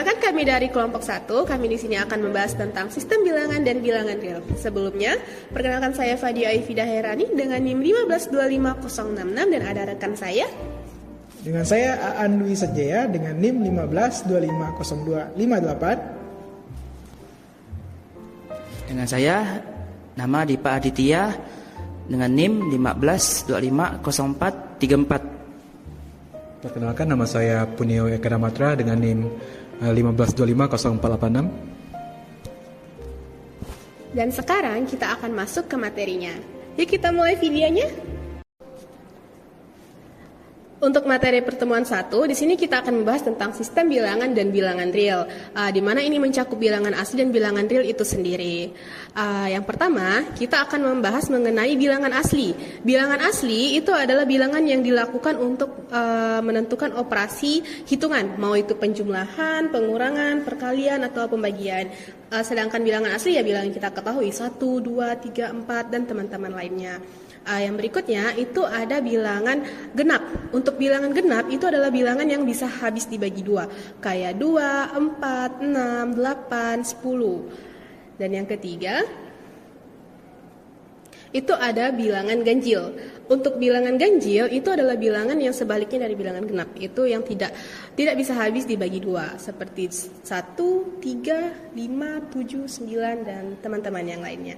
Perkenalkan, kami dari kelompok 1. Kami di sini akan membahas tentang sistem bilangan dan bilangan real. Sebelumnya, perkenalkan saya Fadia Aifida Herani dengan NIM 1525066 dan ada rekan saya. Dengan saya Aan Dwi Sejaya dengan NIM 15250258. Dengan saya nama Dipa Aditya dengan NIM 15250434. Perkenalkan, nama saya Punio Eka Ramatra dengan NIM 15250486. Dan sekarang kita akan masuk ke materinya. Yuk kita mulai videonya. Untuk materi pertemuan 1, di sini kita akan membahas tentang sistem bilangan dan bilangan real, di mana ini mencakup bilangan asli dan bilangan real itu sendiri. Yang pertama, kita akan membahas mengenai bilangan asli. Bilangan asli itu adalah bilangan yang dilakukan untuk menentukan operasi hitungan, mau itu penjumlahan, pengurangan, perkalian, atau pembagian. Sedangkan bilangan asli ya bilangan kita ketahui 1, 2, 3, 4, dan teman-teman lainnya. Yang berikutnya itu ada bilangan genap. Untuk bilangan genap itu adalah bilangan yang bisa habis dibagi 2, kayak 2, 4, 6, 8, 10. Dan yang ketiga itu ada bilangan ganjil. Untuk bilangan ganjil itu adalah bilangan yang sebaliknya dari bilangan genap, itu yang tidak bisa habis dibagi 2, seperti 1, 3, 5, 7, 9, dan teman-teman yang lainnya.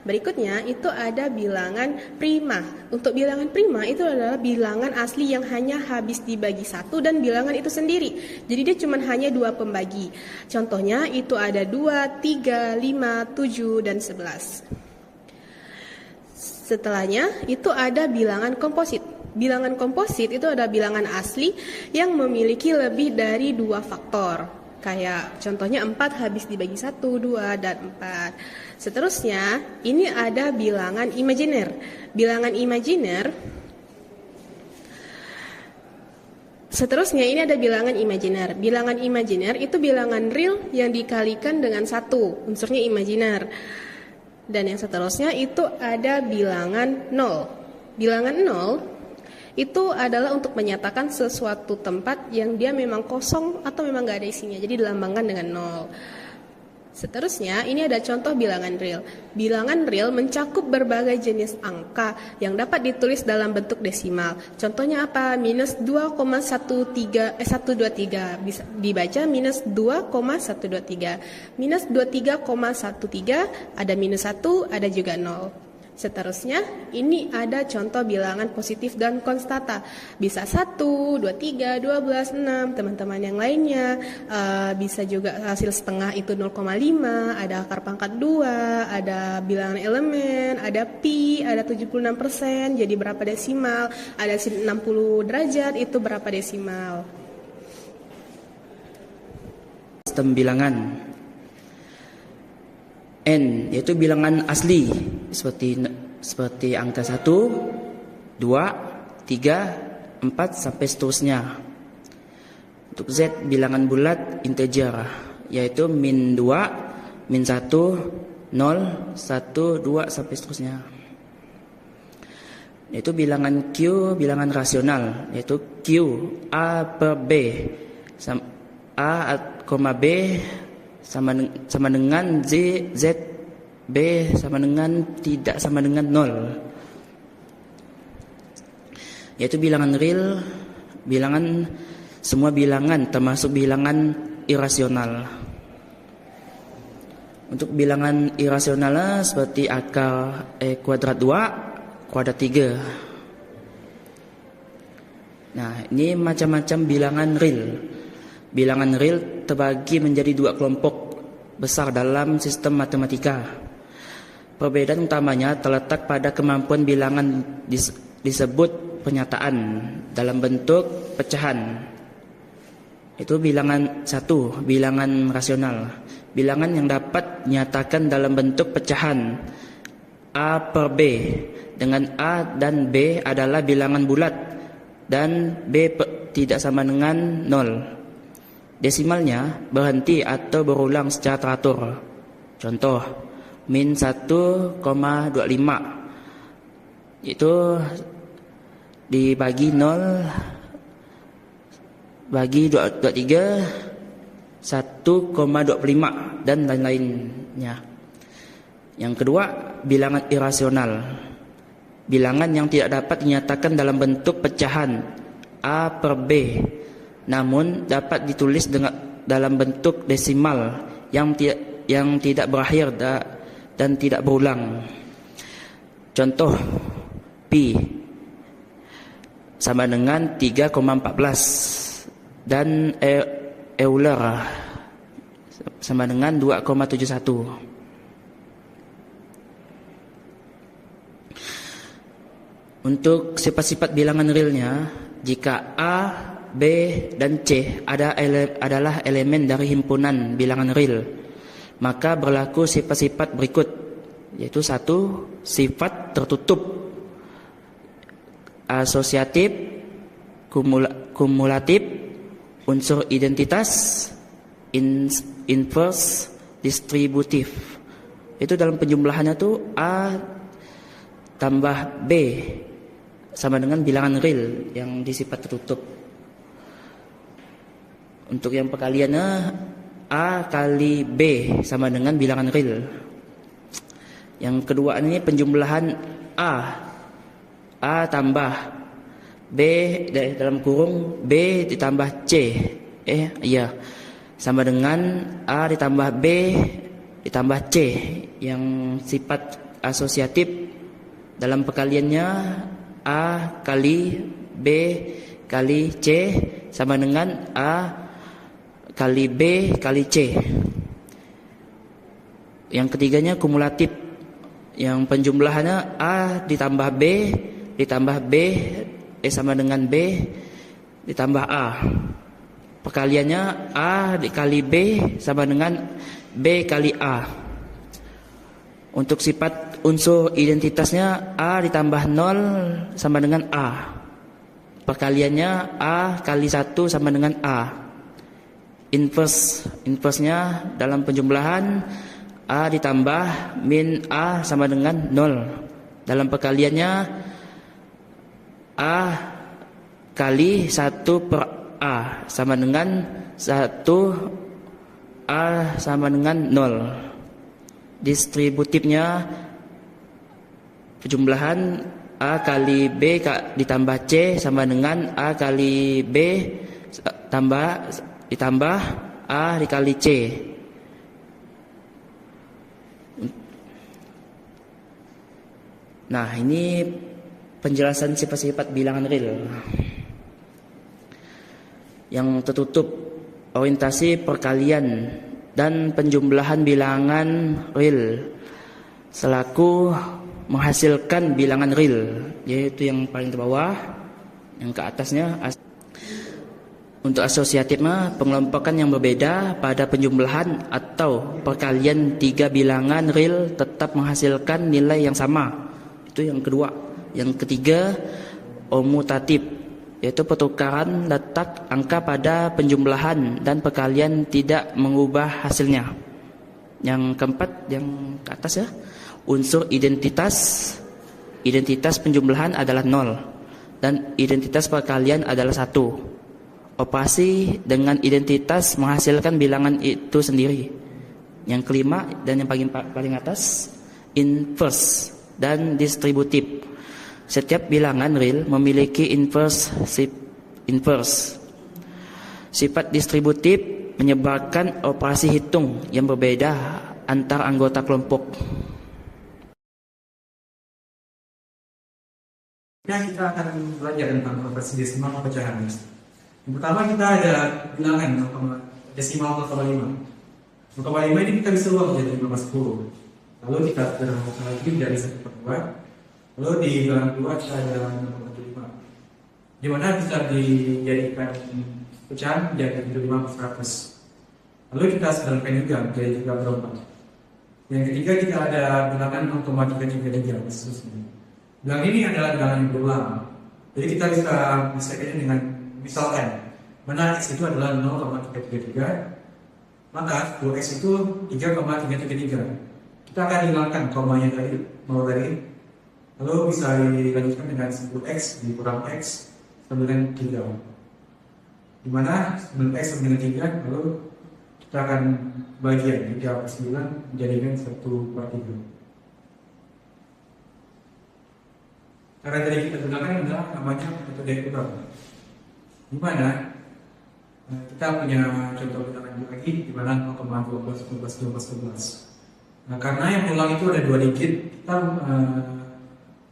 Berikutnya itu ada bilangan prima. Untuk bilangan prima itu adalah bilangan asli yang hanya habis dibagi 1 dan bilangan itu sendiri. Jadi dia cuma hanya 2 pembagi. Contohnya itu ada 2, 3, 5, 7, dan 11. Setelahnya itu ada bilangan komposit. Bilangan komposit itu ada bilangan asli yang memiliki lebih dari 2 faktor. Kayak contohnya 4 habis dibagi 1, 2, dan 4. Seterusnya ini ada bilangan imajiner. Bilangan imajiner. Seterusnya ini ada bilangan imajiner. Bilangan imajiner itu bilangan real yang dikalikan dengan 1, unsurnya imajiner. Dan yang seterusnya itu ada bilangan 0. Bilangan 0 itu adalah untuk menyatakan sesuatu tempat yang dia memang kosong atau memang gak ada isinya, jadi dilambangkan dengan 0. Seterusnya ini ada contoh bilangan real. Bilangan real mencakup berbagai jenis angka yang dapat ditulis dalam bentuk desimal. Contohnya apa? Minus 2,123 bisa dibaca minus 2,123. Minus 23,13 ada minus 1, ada juga 0. Seterusnya ini ada contoh bilangan positif dan konstanta. Bisa 1, 2, 3, 12, 6, teman-teman yang lainnya. Bisa juga hasil setengah itu 0,5, ada akar pangkat 2, ada bilangan elemen, ada pi, ada 76%, jadi berapa desimal, ada 60 derajat, itu berapa desimal. Sistem bilangan N yaitu bilangan asli seperti angka 1, 2, 3, 4 sampai seterusnya. Untuk Z bilangan bulat integer yaitu min 2, min 1, 0, 1, 2 sampai seterusnya. Yaitu bilangan Q bilangan rasional yaitu Q A per B, A, B sama dengan Z B sama dengan tidak sama dengan 0. Yaitu bilangan real, semua bilangan termasuk bilangan irasional. Untuk bilangan irasional seperti akar kuadrat 2, kuadrat 3. Nah, ini macam-macam bilangan real. Bilangan real terbagi menjadi 2 kelompok besar dalam sistem matematika. Perbedaan utamanya terletak pada kemampuan bilangan disebut pernyataan dalam bentuk pecahan. Itu bilangan 1, bilangan rasional. Bilangan yang dapat dinyatakan dalam bentuk pecahan A per B, dengan A dan B adalah bilangan bulat dan B tidak sama dengan 0. Desimalnya berhenti atau berulang secara teratur. Contoh, min 1,25 itu dibagi 0 bagi 23 1,25 dan lain-lainnya. Yang kedua, bilangan irasional. Bilangan yang tidak dapat dinyatakan dalam bentuk pecahan A per B, namun dapat ditulis dalam bentuk desimal yang tidak berakhir dan tidak berulang. Contoh, Pi sama dengan 3,14 dan Euler sama dengan 2,71. Untuk sifat-sifat bilangan realnya, jika A, B, dan C adalah elemen dari himpunan bilangan real, maka berlaku sifat-sifat berikut, yaitu 1. Sifat tertutup, asosiatif, kumulatif, unsur identitas, inverse, distributif. Itu dalam penjumlahannya tuh A tambah B sama dengan bilangan real yang disifat tertutup. Untuk yang perkaliannya A kali B sama dengan bilangan real. Yang kedua ini penjumlahan A tambah B dalam kurung B ditambah C sama dengan A ditambah B ditambah C yang sifat asosiatif. Dalam perkaliannya A kali B kali C sama dengan A kali B kali C. Yang ketiganya kumulatif, yang penjumlahannya A ditambah B ditambah B sama dengan B ditambah A. Perkaliannya A dikali B sama dengan B kali A. Untuk sifat unsur identitasnya A ditambah 0 sama dengan A. Perkaliannya A kali 1 sama dengan A. Inverse-nya dalam penjumlahan A ditambah min A sama dengan 0. Dalam perkaliannya A kali 1 per A sama dengan 1 A sama dengan 0. Distributifnya penjumlahan A kali B ditambah C sama dengan A kali B ditambah A dikali C. Nah, ini penjelasan sifat-sifat bilangan real. Yang tertutup, orientasi perkalian dan penjumlahan bilangan real selaku menghasilkan bilangan real, yaitu yang paling ke bawah, yang ke atasnya. Untuk asosiatifnya, pengelompokan yang berbeda pada penjumlahan atau perkalian 3 bilangan real tetap menghasilkan nilai yang sama. Itu yang kedua. Yang ketiga, omutatif, yaitu pertukaran letak angka pada penjumlahan dan perkalian tidak mengubah hasilnya. Yang keempat, yang ke atas ya, unsur identitas penjumlahan adalah 0 dan identitas perkalian adalah 1. Operasi dengan identitas menghasilkan bilangan itu sendiri. Yang kelima dan yang paling atas, inverse dan distributif. Setiap bilangan real memiliki inverse. Sifat distributif menyebarkan operasi hitung yang berbeda antar anggota kelompok. Kita akan belajar tentang operasi desimal pecahan. Yang pertama kita ada bilangan desimal 0,5. 0,5 ini kita bisa ubah menjadi 5/10. Lalu kita sederhanakan lagi dari 1/2. Lalu di bilangan kedua kita ada 0,75, di mana bisa dijadikan pecahan menjadi 75/100. Lalu kita sederhanakan juga menjadi 3/4. Yang ketiga kita ada bilangan 0,333 seterusnya. Bilangan ini adalah bilangan yang berulang. Jadi kita bisa menyelesaikannya dengan misalkan mana X itu adalah 0,333, maka 2X itu 3,333. Kita akan hilangkan komanya dari 0 tadi. Lalu bisa dilanjutkan dengan 10X dikurang X sama dengan 3, dimana 9X sama dengan 3, lalu kita akan bagian 3/9 menjadikan 1/3. Cara tadi kita gunakan adalah namanya metode kurang. Di mana kita punya contoh bilangan lagi di mana 0,12, 12, 12, 12. Nah, karena yang ulang itu ada 2 digit, kita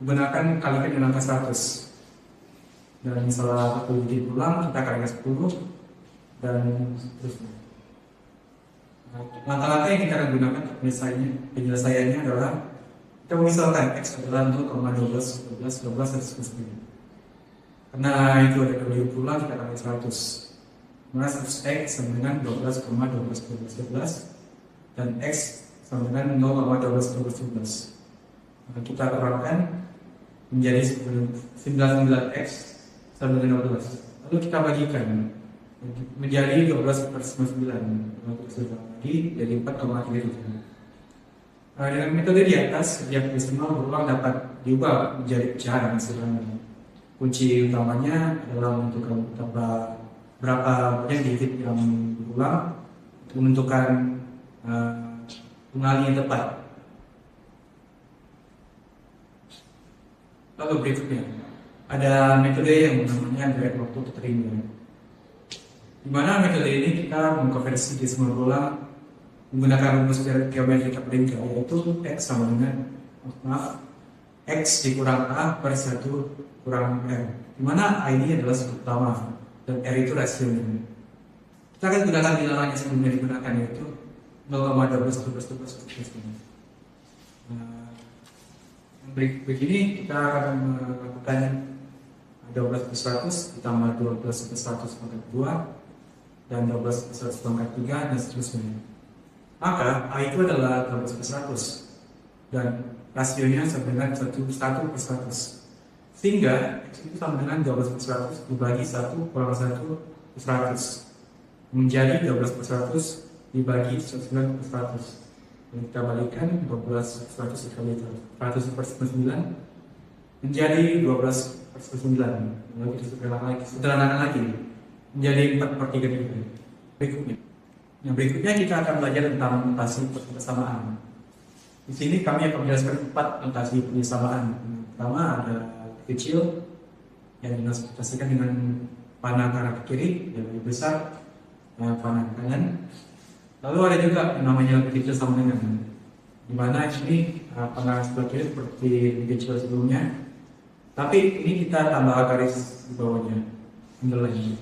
menggunakan kalikan dengan angka 100. Dan salah satu digit ulang kita kalikan 10 dan seterusnya. Langkah-langkah yang kita akan gunakan untuk penyelesaiannya adalah kita misalkan X adalah 0,12, 12, 12, dan seterusnya. Karena itu ada 2 digit ulang, kita kalikan 100. Maka 100X sama dengan 12,12, 12, 12 dan X sama dengan 0,12, 12, 12. Maka kita terapkan menjadi 99X sama dengan 12. Lalu kita bagikan menjadi 12/9. Lalu lagi jadi 4,3. Dengan metode di atas, setiap desimal berulang dapat diubah menjadi pecahan sederhana. Kunci utamanya adalah menentukan berapa banyak digit yang berulang untuk menentukan pengalih yang tepat. Lalu berikutnya ada metode yang namanya direct waktu terima. Di mana metode ini kita mengkonversi desimal berulang menggunakan rumus geometri Kaplinka, yaitu X sama dengan X dikurang A per 1 kurang R. Di mana A ini adalah sudut utama dan R itu rasionya. Kita akan gunakan bilangan yang sebelumnya digunakan, yaitu 0,12, 12, 12, 12. Begini kita akan melakukan 12/100 ditambah 12/100 pangkat 2 dan 12/100 pangkat 3 dan seterusnya. Maka A itu adalah 12/100 dan rasionya sama dengan 1/100. Sehingga X itu sama dengan 12/100 dibagi 1 kurang 1/100 menjadi 12/100 dibagi 9/100. Dan kita balikan 12/100 dikali 100/9 menjadi 12/9. Lalu kita sederhanakan lagi menjadi 4/3. Berikutnya. Yang berikutnya kita akan belajar tentang notasi persamaan. Di sini kami akan menjelaskan 4 notasi persamaan. Pertama ada kecil yang dinotasikan dengan panah kanan ke kiri yang lebih besar, panah kanan. Lalu ada juga yang namanya lebih kecil sama dengan, di mana ini panah sebelah kiri seperti lebih kecil sebelumnya, tapi ini kita tambah garis di bawahnya, underline.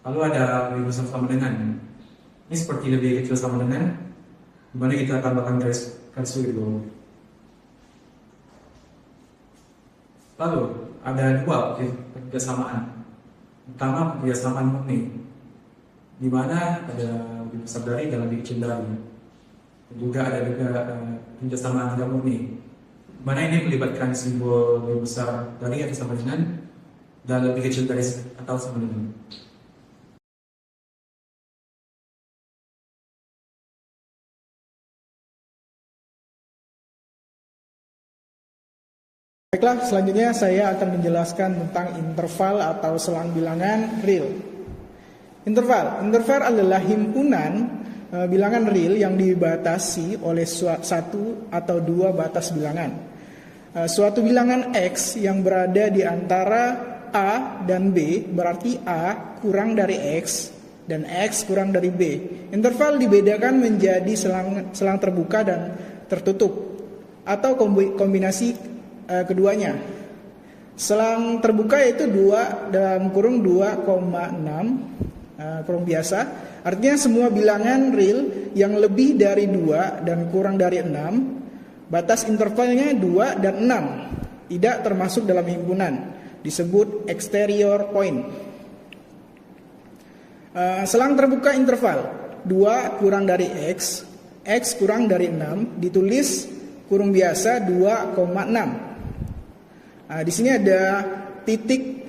Lalu ada lebih besar sama dengan. Ini seperti lebih kecil sama dengan, dimana kita tambahkan garis di bawah. Lalu ada 2 kebersamaan. Pertama kebersamaan murni, di mana ada lebih besar dari dan lebih kecil dari. Juga ada kebersamaan tidak murni, di mana ini melibatkan simbol lebih besar dari atau sama dengan dan lebih kecil dari atau sama dengan. Baiklah, selanjutnya saya akan menjelaskan tentang interval atau selang bilangan real. Interval adalah himpunan bilangan real yang dibatasi oleh satu atau 2 batas bilangan. Suatu bilangan X yang berada di antara A dan B berarti A kurang dari X dan X kurang dari B. Interval dibedakan menjadi selang terbuka dan tertutup atau kombinasi keduanya. Selang terbuka yaitu 2 dalam kurung 2,6 kurung biasa. Artinya semua bilangan real yang lebih dari 2 dan kurang dari 6, batas intervalnya 2 dan 6, tidak termasuk dalam himpunan, disebut exterior point. Selang terbuka interval 2 kurang dari X, X kurang dari 6, ditulis kurung biasa 2,6. Di sini ada titik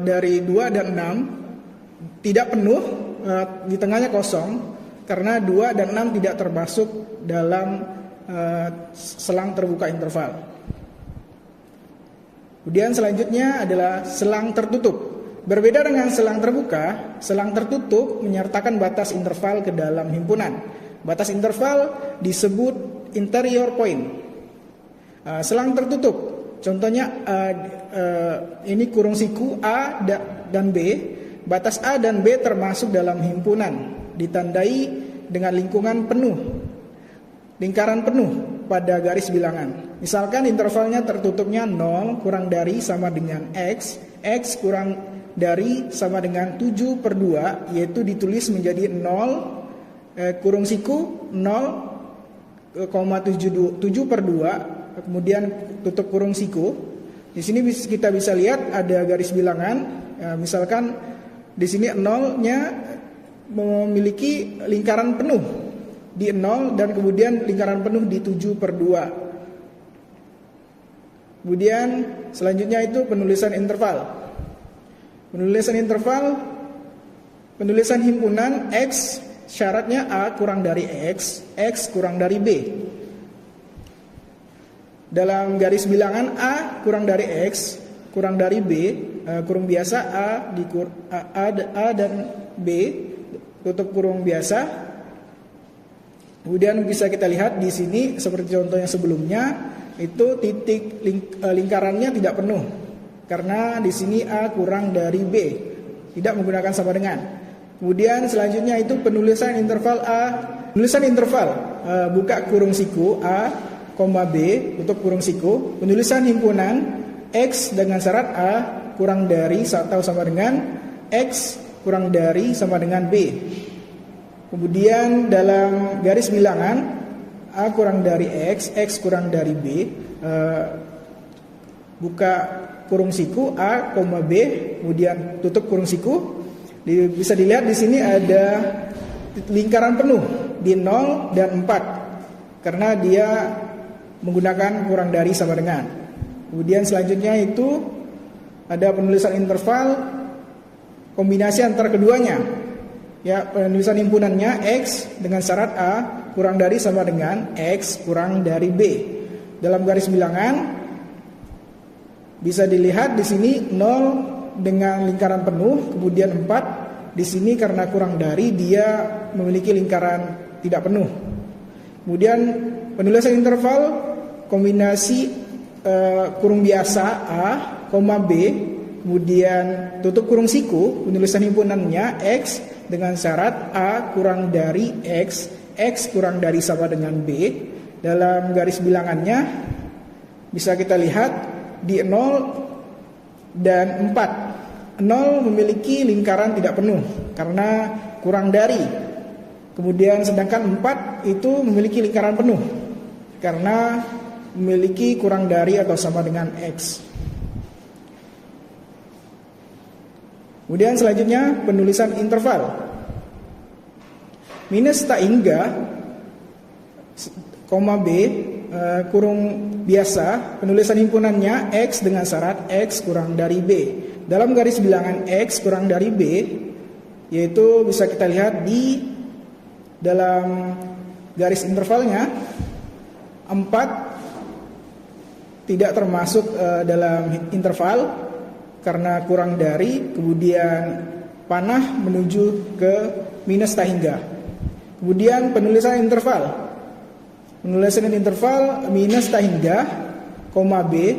dari 2 dan 6 tidak penuh, di tengahnya kosong karena 2 dan 6 tidak termasuk dalam selang terbuka interval. Kemudian selanjutnya adalah selang tertutup. Berbeda dengan selang terbuka, selang tertutup menyertakan batas interval ke dalam himpunan. Batas interval disebut interior point. Selang tertutup, contohnya ini kurung siku A dan B. Batas A dan B termasuk dalam himpunan, ditandai dengan lingkungan penuh, lingkaran penuh pada garis bilangan. Misalkan intervalnya tertutupnya 0 kurang dari sama dengan X, X kurang dari sama dengan 7/2, yaitu ditulis menjadi 0 kurung siku 0,7/2, kemudian tutup kurung siku. Di sini kita bisa lihat ada garis bilangan, misalkan di sini 0-nya memiliki lingkaran penuh di 0 dan kemudian lingkaran penuh di 7/2. Kemudian selanjutnya itu penulisan interval. Penulisan interval, penulisan himpunan X syaratnya A kurang dari X, X kurang dari B. Dalam garis bilangan A kurang dari X, kurang dari B, kurung biasa A dan B, tutup kurung biasa. Kemudian bisa kita lihat di sini seperti contoh yang sebelumnya, itu titik lingkarannya tidak penuh karena di sini A kurang dari B, tidak menggunakan sama dengan. Kemudian selanjutnya itu penulisan interval A, penulisan interval buka kurung siku A, B, tutup kurung siku, penulisan himpunan X dengan syarat A kurang dari atau sama dengan X kurang dari sama dengan B. Kemudian dalam garis bilangan A kurang dari X, X kurang dari B, buka kurung siku A, B, kemudian tutup kurung siku. Bisa dilihat di sini ada lingkaran penuh di 0 dan 4 karena dia menggunakan kurang dari sama dengan. Kemudian selanjutnya itu ada penulisan interval kombinasi antara keduanya. Ya, penulisan himpunannya X dengan syarat A kurang dari sama dengan X kurang dari B. Dalam garis bilangan bisa dilihat di sini 0 dengan lingkaran penuh, kemudian 4 di sini karena kurang dari dia memiliki lingkaran tidak penuh. Kemudian penulisan interval kombinasi kurung biasa A, B, kemudian tutup kurung siku, penulisan himpunannya X dengan syarat A kurang dari X, X kurang dari sama dengan B. Dalam garis bilangannya bisa kita lihat di 0 dan 4. 0 memiliki lingkaran tidak penuh karena kurang dari. Kemudian sedangkan 4 itu memiliki lingkaran penuh karena memiliki kurang dari atau sama dengan X. Kemudian selanjutnya penulisan interval. Minus tak hingga, B, kurung biasa, penulisan himpunannya X dengan syarat X kurang dari B. Dalam garis bilangan X kurang dari B, yaitu bisa kita lihat di dalam garis intervalnya 4 tidak termasuk dalam interval karena kurang dari, kemudian panah menuju ke minus tak hingga. Kemudian penulisan interval. Penulisan interval minus tak hingga, B,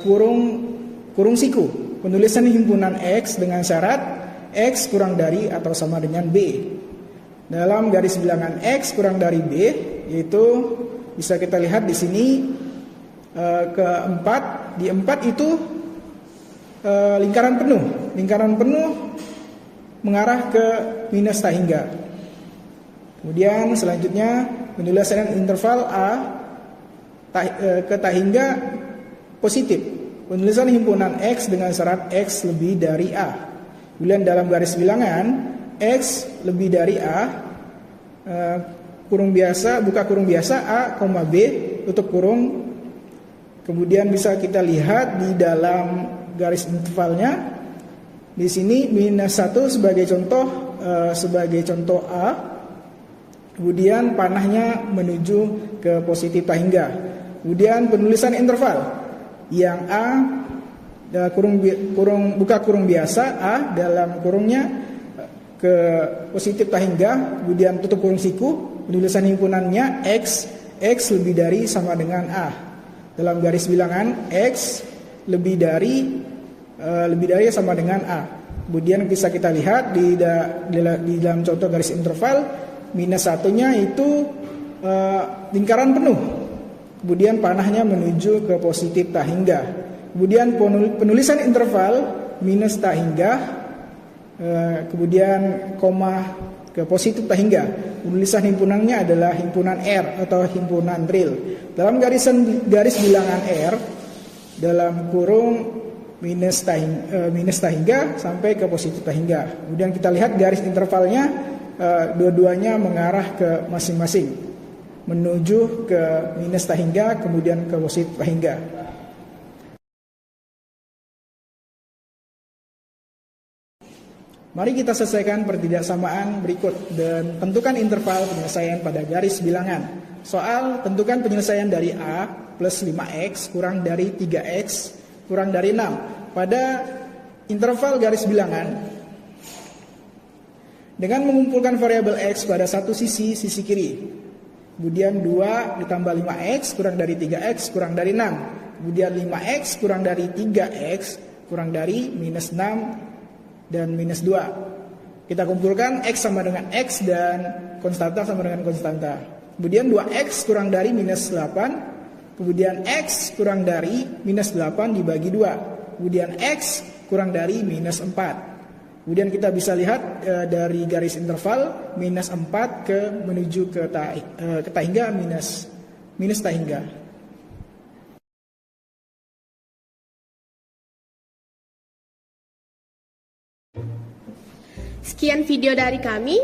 kurung siku. Penulisan himpunan X dengan syarat X kurang dari atau sama dengan B. Dalam garis bilangan X kurang dari B, yaitu bisa kita lihat di sini keempat, di 4 itu lingkaran penuh. Lingkaran penuh mengarah ke minus tak hingga. Kemudian selanjutnya penulisan interval A ke tak hingga positif. Penulisan himpunan X dengan syarat X lebih dari A. Kemudian dalam garis bilangan X lebih dari A, kurung biasa, buka kurung biasa A, B, tutup kurung. Kemudian bisa kita lihat di dalam garis intervalnya di sini minus 1 sebagai contoh A. Kemudian panahnya menuju ke positif tak hingga. Kemudian penulisan interval yang A buka kurung biasa A dalam kurungnya ke positif tak hingga, kemudian tutup kurung siku, penulisan himpunannya X lebih dari sama dengan A. Dalam garis bilangan X lebih dari sama dengan A. Kemudian bisa kita lihat di dalam contoh garis interval minus satunya itu lingkaran penuh. Kemudian panahnya menuju ke positif tak hingga. Kemudian penulisan interval minus tak hingga, kemudian koma ke positif tak hingga. Penulisan himpunannya adalah himpunan R atau himpunan real. Dalam garis bilangan R dalam kurung minus tak hingga sampai ke positif tak hingga. Kemudian kita lihat garis intervalnya dua-duanya mengarah ke masing-masing, menuju ke minus tak hingga kemudian ke positif tak hingga. Mari kita selesaikan pertidaksamaan berikut dan tentukan interval penyelesaian pada garis bilangan. Soal tentukan penyelesaian dari A plus 5X kurang dari 3X kurang dari 6 pada interval garis bilangan dengan mengumpulkan variabel X pada satu sisi kiri. Kemudian 2 ditambah 5X kurang dari 3X kurang dari 6. Kemudian 5X kurang dari 3X kurang dari minus 6 dan minus 2. Kita kumpulkan X sama dengan X dan konstanta sama dengan konstanta. Kemudian 2X kurang dari minus 8. Kemudian X kurang dari minus 8 dibagi 2. Kemudian X kurang dari minus 4. Kemudian kita bisa lihat dari garis interval minus 4 menuju ke tak hingga minus tak hingga. Sekian video dari kami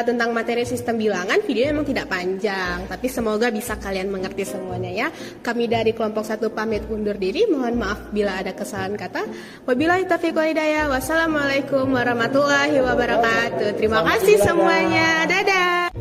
tentang materi sistem bilangan. Videonya memang tidak panjang, tapi semoga bisa kalian mengerti semuanya ya. Kami dari kelompok 1 pamit undur diri. Mohon maaf bila ada kesalahan kata. Wabillahi taufiq wal hidayah. Wassalamualaikum warahmatullahi wabarakatuh. Terima kasih semuanya. Dadah.